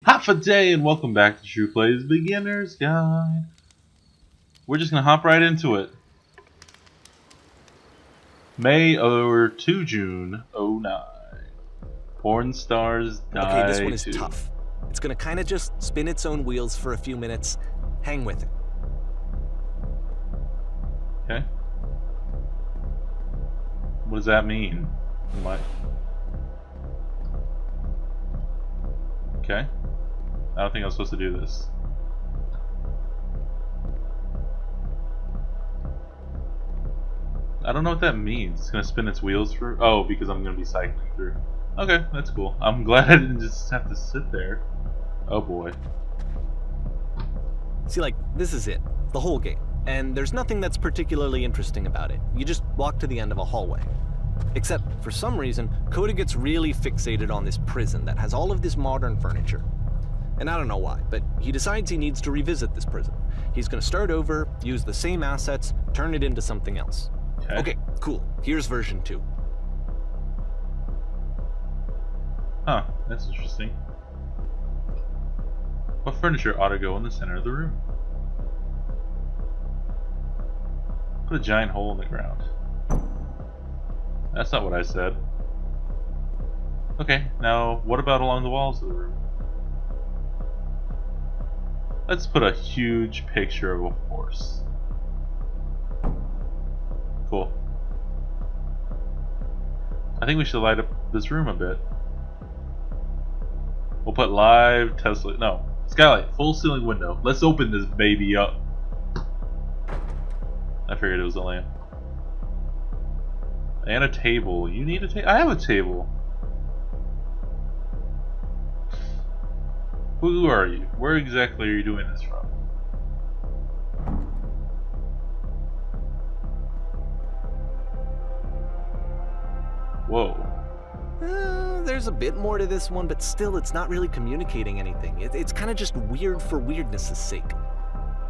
Half a day and welcome back to True Play's Beginner's Guide. We're just gonna hop right into it. May or to June '09. Porn stars die. Okay, this one is too. tough. It's gonna kinda just spin its own wheels for a few minutes. Hang with it. Okay. What does that mean? What? Okay. I don't think I'm supposed to do this. I don't know what that means. It's gonna spin its wheels for. Oh, because I'm gonna be cycling through. Okay, that's cool. I'm glad I didn't just have to sit there. Oh boy. See, like, this is it. The whole game. And there's nothing that's particularly interesting about it. You just walk to the end of a hallway. Except, for some reason, Coda gets really fixated on this prison that has all of this modern furniture. And I don't know why, but he decides he needs to revisit this prison. He's gonna start over, use the same assets, turn it into something else. Okay, cool. Here's version 2. Huh, that's interesting. What furniture ought to go in the center of the room? Put a giant hole in the ground. That's not what I said. Okay, now what about along the walls of the room? Let's put a huge picture of a horse. Cool. I think we should light up this room a bit. We'll put live Tesla. No, skylight, full ceiling window. Let's open this baby up. I figured it was a lamp. And a table. You need a table? I have a table. Who are you? Where exactly are you doing this from? Whoa. There's a bit more to this one, but still it's not really communicating anything. It's kind of just weird for weirdness' sake.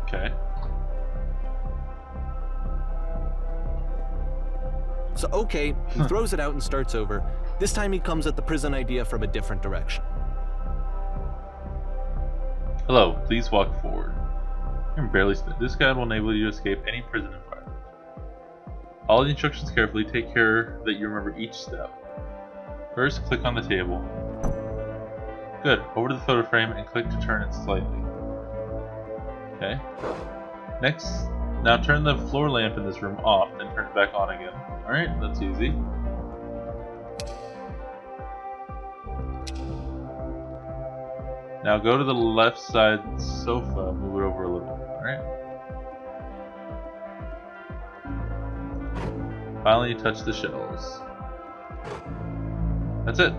Okay. So okay, he throws it out and starts over. This time he comes at the prison idea from a different direction. Hello, please walk forward. You can barely spit. This guide will enable you to escape any prison environment. Follow the instructions carefully. Take care that you remember each step. First, click on the table. Good. Over to the photo frame and click to turn it slightly. Okay. Next, now turn the floor lamp in this room off, then turn it back on again. Alright, that's easy. Now go to the left side sofa, move it over a little bit, alright? Finally touch the shelves. That's it.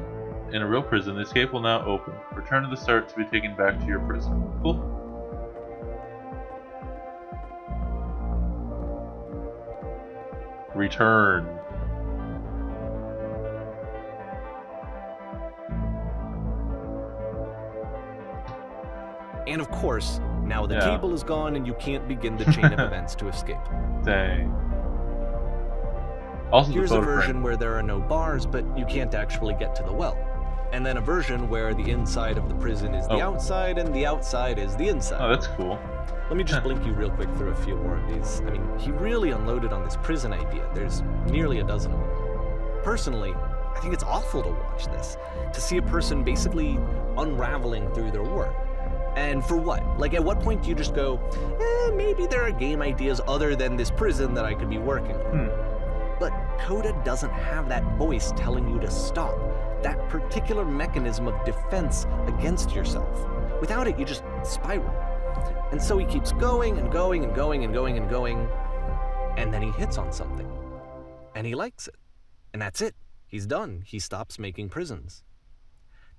In a real prison, the escape will now open. Return to the start to be taken back to your prison. Cool. Return. And of course, now the table is gone and you can't begin the chain of events to escape. Dang. Also, here's a version where there are no bars, but you can't actually get to the well. And then a version where the inside of the prison is the outside and the outside is the inside. Oh, that's cool. Let me just blink you real quick through a few more of these. I mean, he really unloaded on this prison idea. There's nearly a dozen of them. Personally, I think it's awful to watch this. To see a person basically unraveling through their work. And for what? Like, at what point do you just go, maybe there are game ideas other than this prison that I could be working on? But Coda doesn't have that voice telling you to stop. That particular mechanism of defense against yourself. Without it, you just spiral. And so he keeps going and going and going and going and going. And then he hits on something. And he likes it. And that's it. He's done. He stops making prisons.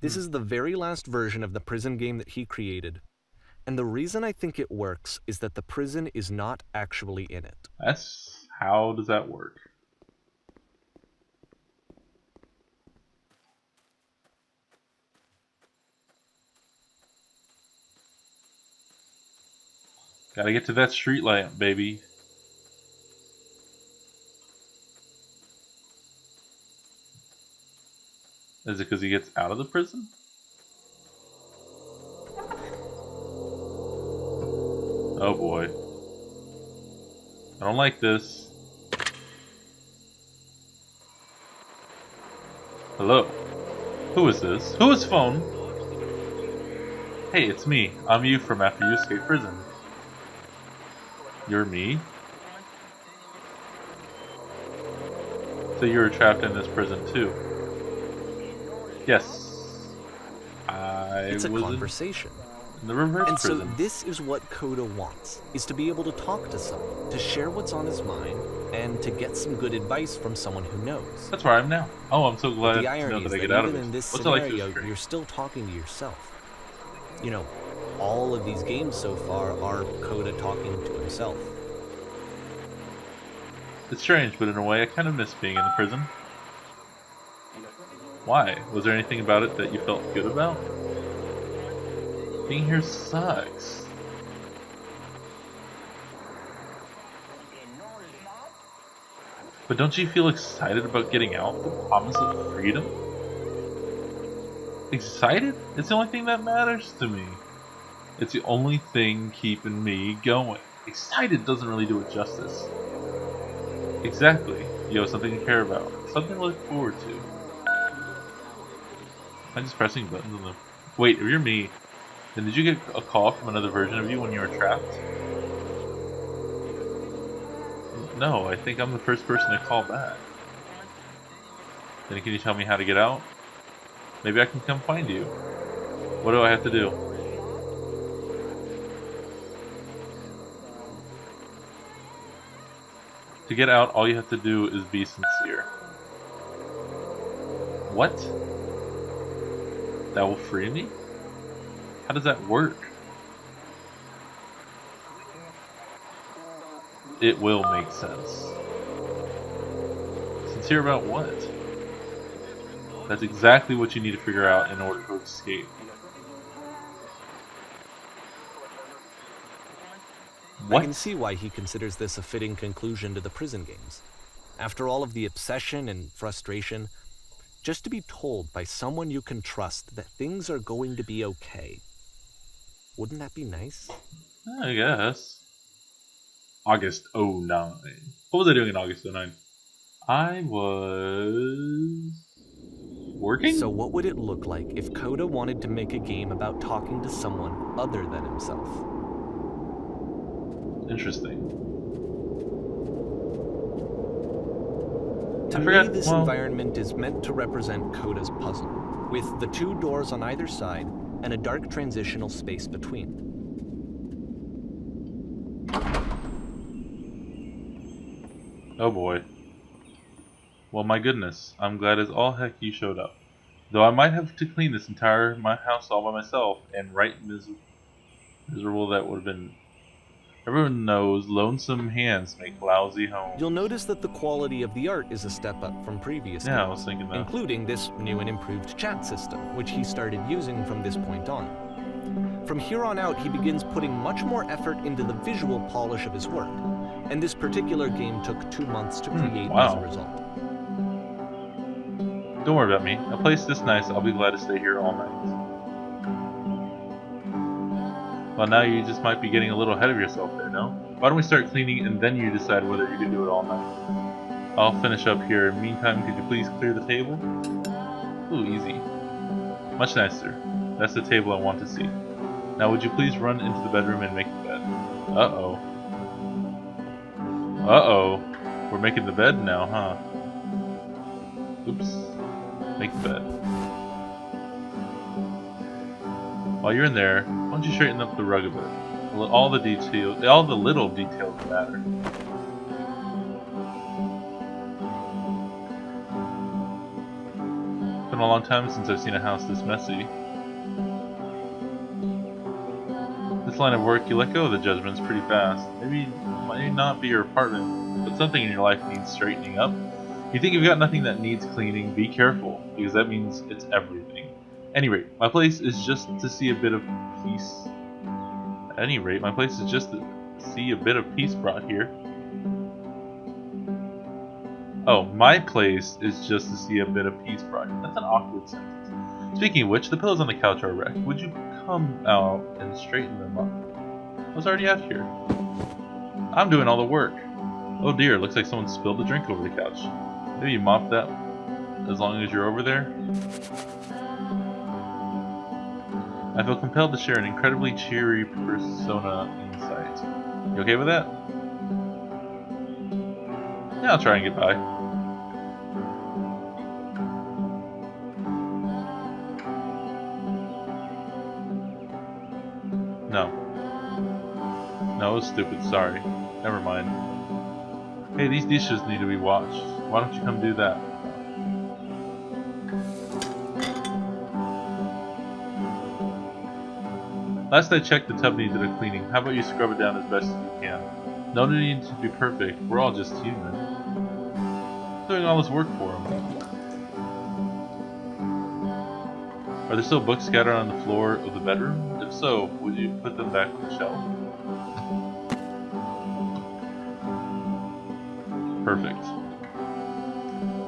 This is the very last version of the prison game that he created. And the reason I think it works is that the prison is not actually in it. How does that work? Gotta get to that street lamp, baby. Is it because he gets out of the prison? Oh boy. I don't like this. Hello? Who is this? Who is phone? Hey, it's me. I'm you from after you escaped prison. You're me? So you were trapped in this prison too? Yes. It's a conversation. In the reverse and prison. So this is what Coda wants, is to be able to talk to someone, to share what's on his mind, and to get some good advice from someone who knows. That's where I am now. Oh, I'm so glad But the to irony know that is I that get out of even it. in this What's it like to scenario, escape? you're still talking to yourself. You know, all of these games so far are Coda talking to himself. It's strange, but in a way I kind of miss being in the prison. Why? Was there anything about it that you felt good about? Being here sucks. But don't you feel excited about getting out? The promise of freedom? Excited? It's the only thing that matters to me. It's the only thing keeping me going. Excited doesn't really do it justice. Exactly. You have something to care about. Something to look forward to. I'm just pressing buttons on the... Wait, if you're me, then did you get a call from another version of you when you were trapped? No, I think I'm the first person to call back. Then can you tell me how to get out? Maybe I can come find you. What do I have to do? To get out, all you have to do is be sincere. What? That will free me? How does that work? It will make sense. Sincere about what? That's exactly what you need to figure out in order to escape. What? I can see why he considers this a fitting conclusion to the prison games. After all of the obsession and frustration, just to be told by someone you can trust that things are going to be okay. Wouldn't that be nice? I guess. August 09. What was I doing in August 09? I was... working? So what would it look like if Coda wanted to make a game about talking to someone other than himself? Interesting. To me, this environment is meant to represent Coda's puzzle, with the two doors on either side and a dark transitional space between. Oh boy. Well, my goodness, I'm glad as all heck you showed up. Though I might have to clean this entire house all by myself, and right miserable that would have been. Everyone knows lonesome hands make lousy homes. You'll notice that the quality of the art is a step up from previous games, I was thinking that. Including this new and improved chat system, which he started using from this point on. From here on out, he begins putting much more effort into the visual polish of his work, and this particular game took 2 months to create as a result. Don't worry about me. A place this nice, I'll be glad to stay here all night. Well, now you just might be getting a little ahead of yourself there, no? Why don't we start cleaning and then you decide whether you can do it all night? I'll finish up here. Meantime, could you please clear the table? Ooh, easy. Much nicer. That's the table I want to see. Now would you please run into the bedroom and make the bed? Uh-oh. Uh-oh. We're making the bed now, huh? Oops. Make the bed. While you're in there, why don't you straighten up the rug a bit? All the little details matter. It's been a long time since I've seen a house this messy. This line of work, you let go of the judgments pretty fast. Maybe it might not be your apartment, but something in your life needs straightening up. You think you've got nothing that needs cleaning, be careful, because that means it's everything. At any rate, my place is just to see a bit of peace. At any rate, my place is just to see a bit of peace brought here. Oh, my place is just to see a bit of peace brought here. That's an awkward sentence. Speaking of which, the pillows on the couch are wrecked. Would you come out and straighten them up? was already out here. I'm doing all the work. Oh dear, looks like someone spilled a drink over the couch. Maybe you mop that as long as you're over there? I feel compelled to share an incredibly cheery persona insight. You okay with that? Yeah, I'll try and get by. No. No, it was stupid, sorry. Never mind. Hey, these dishes need to be washed. Why don't you come do that? Last I checked, the tub needed a cleaning. How about you scrub it down as best as you can? No need to be perfect. We're all just human. Doing all this work for him. Are there still books scattered on the floor of the bedroom? If so, would you put them back on the shelf? Perfect.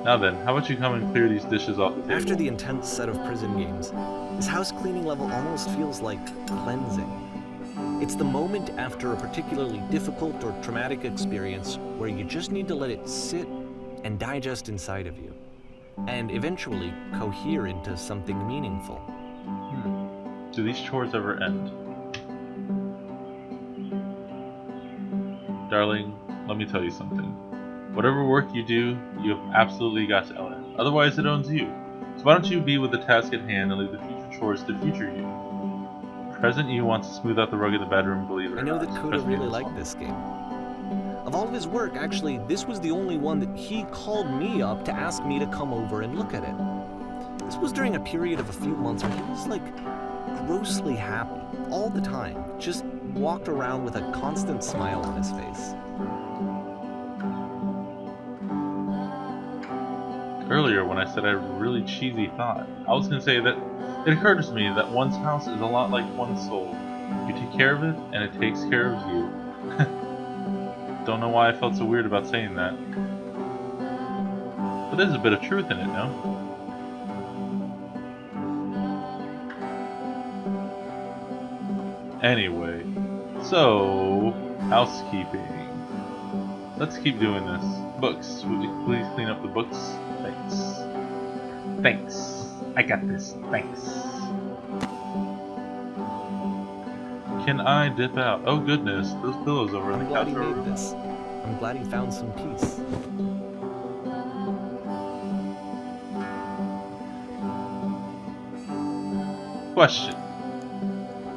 Now then, how about you come and clear these dishes off the table? After the intense set of prison games, this house cleaning level almost feels like cleansing. It's the moment after a particularly difficult or traumatic experience where you just need to let it sit and digest inside of you, and eventually cohere into something meaningful. Do these chores ever end? Darling, let me tell you something. Whatever work you do, you have absolutely got to own it. Otherwise, it owns you. So why don't you be with the task at hand and leave the future chores to future you? Present you wants to smooth out the rug in the bedroom, believe it or not. I know that Coda really liked this game. Of all of his work, actually, this was the only one that he called me up to ask me to come over and look at it. This was during a period of a few months where he was like grossly happy all the time, just walked around with a constant smile on his face. Earlier, when I said I had a really cheesy thought, I was going to say that it occurred to me that one's house is a lot like one's soul. You take care of it, and it takes care of you. Don't know why I felt so weird about saying that. But there's a bit of truth in it, no? Anyway, so housekeeping. Let's keep doing this. Books. Would you please clean up the books? Thanks. Thanks. I got this. Thanks. Can I dip out? Oh goodness, those pillows over on the couch. I'm glad he made this. I'm glad he found some peace. Question.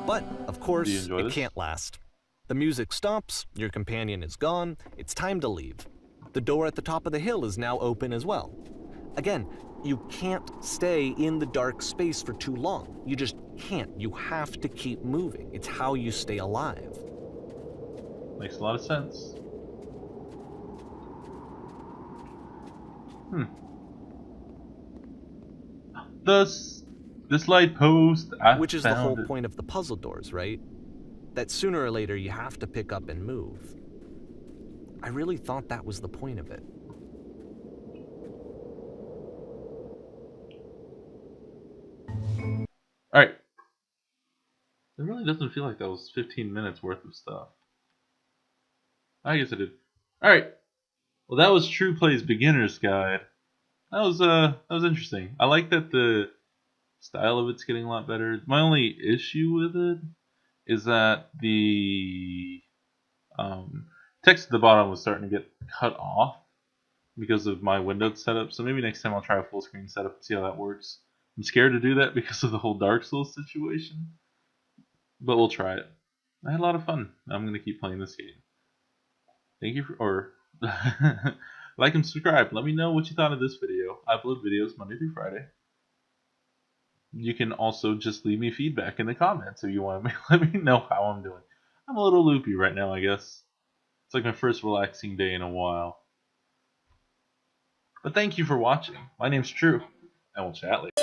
But, of course, Do you enjoy it this? can't last. The music stops, your companion is gone, it's time to leave. The door at the top of the hill is now open as well. Again, you can't stay in the dark space for too long. You just can't. You have to keep moving. It's how you stay alive. Makes a lot of sense. This light post, Which is the whole point of the puzzle doors, right? That sooner or later you have to pick up and move. I really thought that was the point of it. Alright. It really doesn't feel like that was 15 minutes worth of stuff. I guess it did. Alright. Well, that was True Play's Beginner's Guide. That was interesting. I like that the style of it's getting a lot better. My only issue with it is that the text at the bottom was starting to get cut off because of my windowed setup. So maybe next time I'll try a full screen setup and see how that works. I'm scared to do that because of the whole Dark Souls situation, but we'll try it. I had a lot of fun. I'm going to keep playing this game. Thank you for, like and subscribe. Let me know what you thought of this video. I upload videos Monday through Friday. You can also just leave me feedback in the comments if you want to let me know how I'm doing. I'm a little loopy right now, I guess. It's like my first relaxing day in a while. But thank you for watching. My name's True, and we'll chat later.